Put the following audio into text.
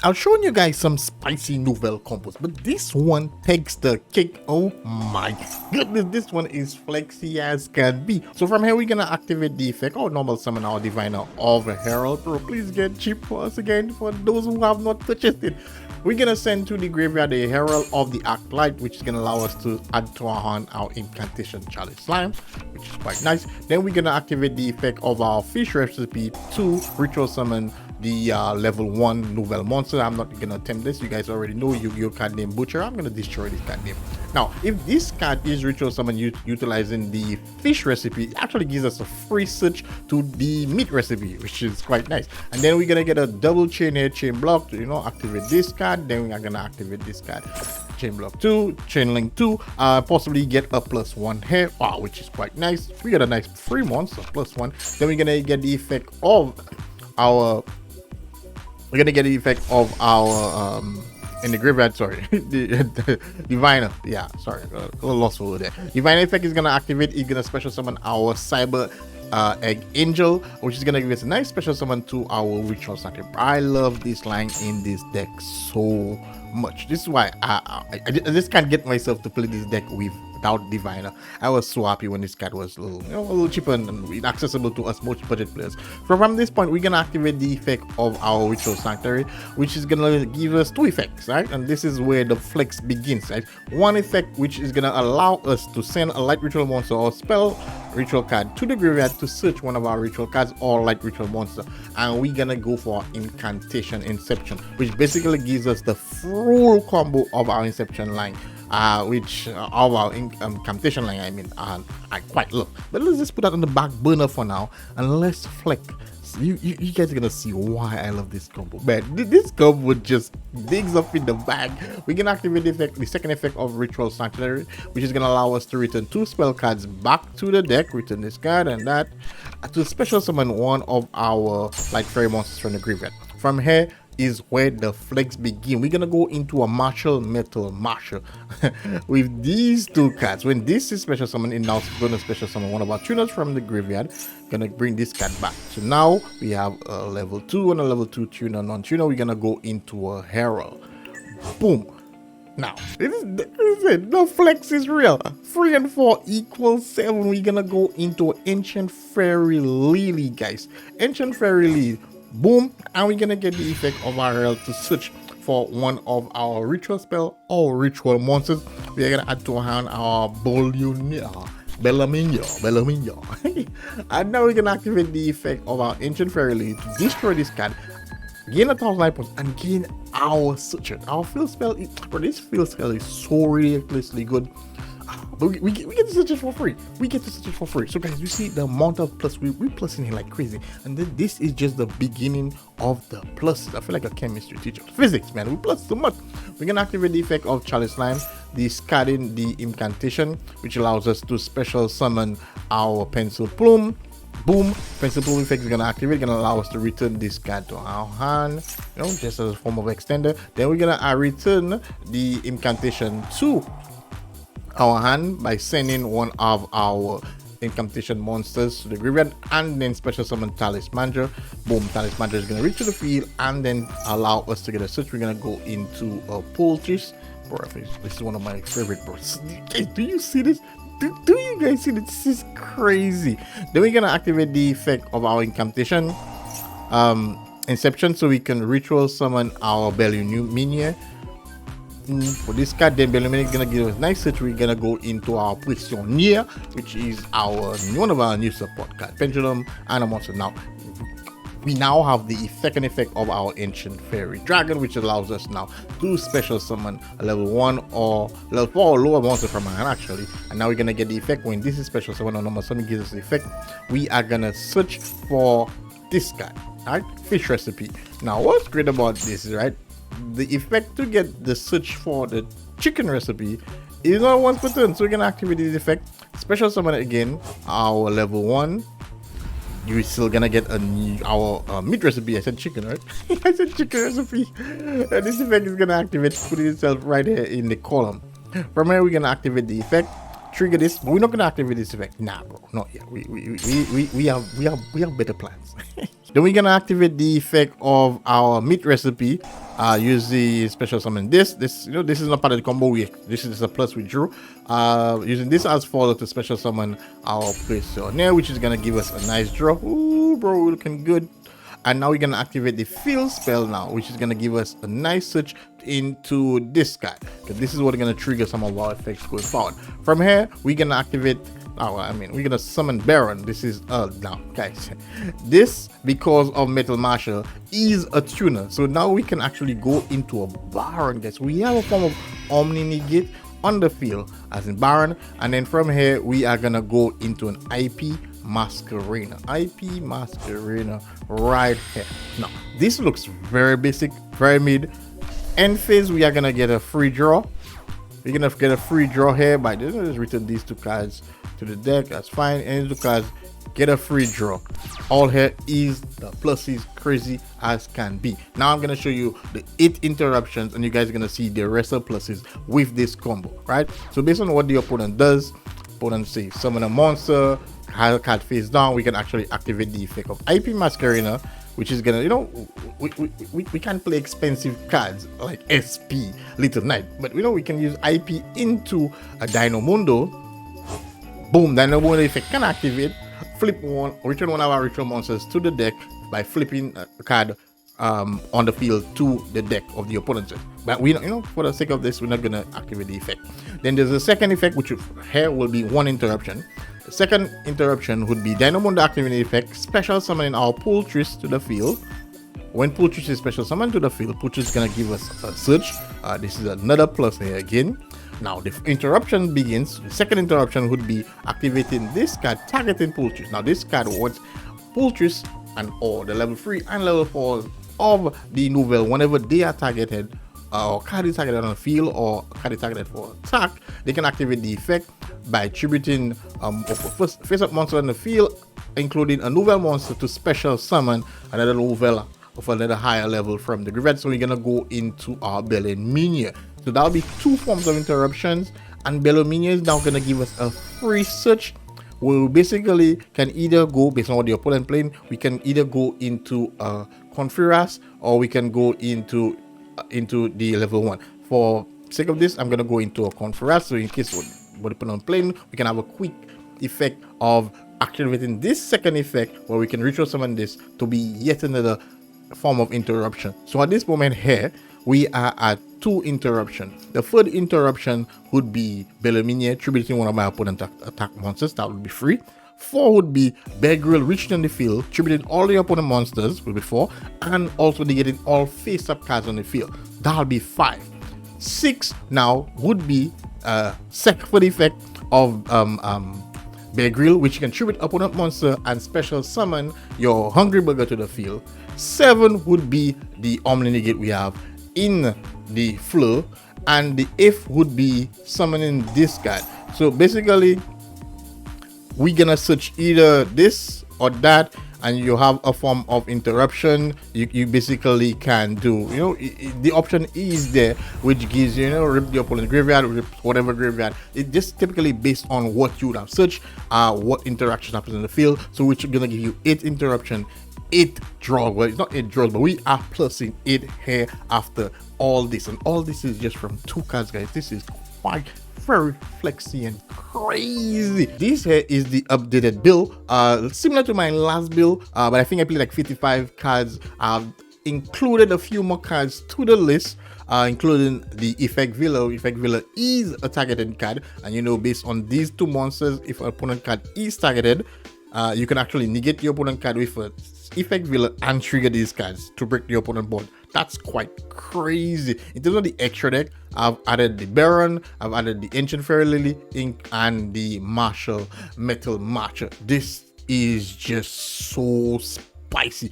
I've shown you guys some spicy Nouvelle combos, but this one takes the cake. Oh my goodness, this one is flexy as can be. So from here, we're gonna activate the effect or normal summon our Diviner of Herald. Bro, please get cheap for us again for those who have not purchased it. We're gonna send to the graveyard a Herald of the Arclight, which is gonna allow us to add to our hand our Incantation Chalice Slime, which is quite nice. Then we're gonna activate the effect of our Fish Recipe to Ritual Summon the level 1 Nouvelle monster. I'm not gonna attempt this. You guys already know Yugioh card name Butcher. I'm gonna destroy this card name. Now, if this card is Ritual Summon utilizing the Fish Recipe, it actually gives us a free switch to the Meat Recipe, which is quite nice. And then we're gonna get a double chain here, chain block to, activate this card. Then we are gonna activate this card. Chain block 2, chain link 2, possibly get a +1 here, wow, which is quite nice. We got a nice free monster, +1. Then we're gonna get the effect of our in the graveyard, sorry, the Diviner, yeah, sorry, a little lost over there. Diviner effect is gonna activate. It's gonna special summon our Cyber Egg Angel, which is gonna give us a nice special summon to our Ritual Sanctuary. I love this line in this deck so much. This is why I just can't get myself to play this deck without Diviner. I was so happy when this card was a little cheaper and accessible to us most budget players. From this point, we're gonna activate the effect of our Ritual Sanctuary, which is gonna give us 2 effects, right? And this is where the flex begins, right? One effect which is gonna allow us to send a light ritual monster or spell ritual card to the graveyard to search one of our ritual cards or light ritual monster, and we're gonna go for Incantation Inception, which basically gives us the full combo of our Inception line, which of our Incantation line, I quite love. But let's just put that on the back burner for now and let's flex. You guys are gonna see why I love this combo. Man, this combo just digs up in the bag. We can activate the second effect of Ritual Sanctuary, which is gonna allow us to return 2 spell cards back to the deck. Return this card and that to special summon one of our Light Fairy monsters from the graveyard. From here is where the flex begin. We're gonna go into a Martial Metal Marshal with these 2 cards. When this is special summon, it now gonna special summon one of our tuners from the graveyard. Gonna bring this card back. So now we have a level 2 and a level 2 tuner, non-tuner. We're gonna go into a Herald. Boom. Now, this is it. The flex is real. 3 and 4 equals 7. We're gonna go into Ancient Fairy Lily, guys. Ancient Fairy Lily. Boom, and we're gonna get the effect of our Herald to search for one of our ritual spell or ritual monsters. We're gonna add to our hand our Bellaminho. And now we're gonna activate the effect of our Ancient Fairy Lily to destroy this card, gain 1,000 life points, and gain our searcher. Our field spell, this field spell is so ridiculously good. But we get to search it for free. So guys, you see the amount of plus we plus in here like crazy. And then this is just the beginning of the plus. I feel like a chemistry teacher. Physics, man. We plus so much. We're gonna activate the effect of Chalice Slime, discarding the incantation, which allows us to special summon our Pencil Plume. Boom, Pencil Plume effect is gonna activate, gonna allow us to return this card to our hand, just as a form of extender. Then we're gonna return the incantation to our hand by sending one of our Incantation monsters to the graveyard and then special summon Talismander. Boom, Talismander is gonna reach to the field and then allow us to get a search. We're gonna go into a Poultry's. Bro, this is one of my favorite bros. Do you see this? Do you guys see this? This is crazy. Then we're gonna activate the effect of our incantation Inception, so we can ritual summon our Belluminia. For this card, then Belluminia is gonna give us nice search. We're gonna go into our Prisonnier, which is one of our new support cards, Pendulum and a monster. Now we now have the second effect of our Ancient Fairy Dragon, which allows us now to special summon a level 1 or level 4 or lower monster from our hand actually. And now we're gonna get the effect when this is special summon or normal summon gives us the effect. We are gonna search for this card, right? Fish Recipe. Now what's great about this is, right, the effect to get the search for the chicken recipe is not once per turn, so we're gonna activate this effect, special summon again, our level 1. You're still gonna get our meat recipe. I said chicken, right? I said chicken recipe. And this effect is gonna activate, put itself right here in the column. From here, we're gonna activate the effect, trigger this, but we're not gonna activate this effect. Nah, bro, not yet. We have better plans. Then we're gonna activate the effect of our meat recipe. Use the special summon. This this is not part of the combo. This is a plus we drew. Using this as follow to special summon our prisoner, which is gonna give us a nice draw. Ooh, bro, looking good. And now we're gonna activate the field spell now, which is gonna give us a nice search into this guy, because this is what's gonna trigger some of our effects going forward. From here, we're gonna activate. Oh, I mean, we're gonna summon Baron. This is now, guys. This, because of Metal Marshal, is a tuner. So now we can actually go into a Baron, guys. We have a form of Omni Negate on the field as in Baron, and then from here we are gonna go into an IP Masquerena. IP Masquerena right here. Now this looks very basic, very mid. End phase, we are gonna get a free draw. We're gonna get a free draw here by just return these two cards to the deck. That's fine. And two cards, get a free draw. All here is the pluses, crazy as can be. Now I'm gonna show you the 8 interruptions, and you guys are gonna see the rest of pluses with this combo, right? So based on what the opponent does, opponent say summon a monster, have a card face down, we can actually activate the effect of IP Masquerena, which is gonna, you know, we can't play expensive cards like SP Little Knight, but you know we can use IP into a Dino Mundo. Boom, Dino Mundo effect can activate. Flip one, return one of our ritual monsters to the deck by flipping a card on the field to the deck of the opponent. But we, you know, for the sake of this, we're not gonna activate the effect. Then there's a second effect, which here will be 1 interruption. The second interruption would be Dino Mundo activating effect, special summoning our Poultris to the field. When Poultris is special summoned to the field, Poultris is gonna give us a search. This is another plus here again. Now the interruption begins. The second interruption would be activating this card, targeting Poultris. Now this card wants Poultris and or the level 3 and level 4 of the Nouvelles, whenever they are targeted, or card is targeted on the field, or card is targeted for attack, they can activate the effect by tributing face-up monster on the field, including a Nouvelle monster, to special summon another Nouvelle of another higher level from the graveyard. So we're gonna go into our Bellarmine. So that'll be 2 forms of interruptions, and Bellarmine is now gonna give us a free search. We basically can either go, based on what the opponent playing, we can either go into Conferas, or we can go into the level 1. For sake of this, I'm gonna go into a Conferas, so in case what the opponent playing, we can have a quick effect of activating this second effect, where we can ritual summon this to be yet another form of interruption. So at this moment here, we are at 2 interruptions. The third interruption would be Bellarmine tributing one of my opponent attack monsters. That would be 3. 4 would be Bear Grylls reaching on the field, tributing all the opponent monsters, will be 4, and also negating all face-up cards on the field. That'll be 5. 6 now would be for the effect of Bear Grylls, which you can tribute opponent monster and special summon your Hungry Burger to the field. 7 would be the Omni Negate we have in the flow, and the 8th would be summoning this guy. So basically, we're gonna search either this or that, and you have a form of interruption you basically can do. You know, the option is there, which gives you, you know, rip the opponent graveyard, rip whatever graveyard. It just typically based on what you would have searched, what interaction happens in the field. So which is gonna give you 8 interruption, 8 draw. Well, it's not 8 draws, but we are plusing 8 here after all this, and all this is just from 2 cards, guys. This is quite very flexy and crazy. This here is the updated build, similar to my last build, but I think I played like 55 cards. I've included a few more cards to the list, including the Effect Villa. Effect Villa is a targeted card, and you know, based on these 2 monsters, if an opponent card is targeted, you can actually negate the opponent card with a Effect Villa and trigger these cards to break the opponent board. That's quite crazy. In terms of the extra deck, I've added the Baron, I've added the Ancient Fairy Lily Ink, and the Marshall Metal Marcher. This is just so spicy.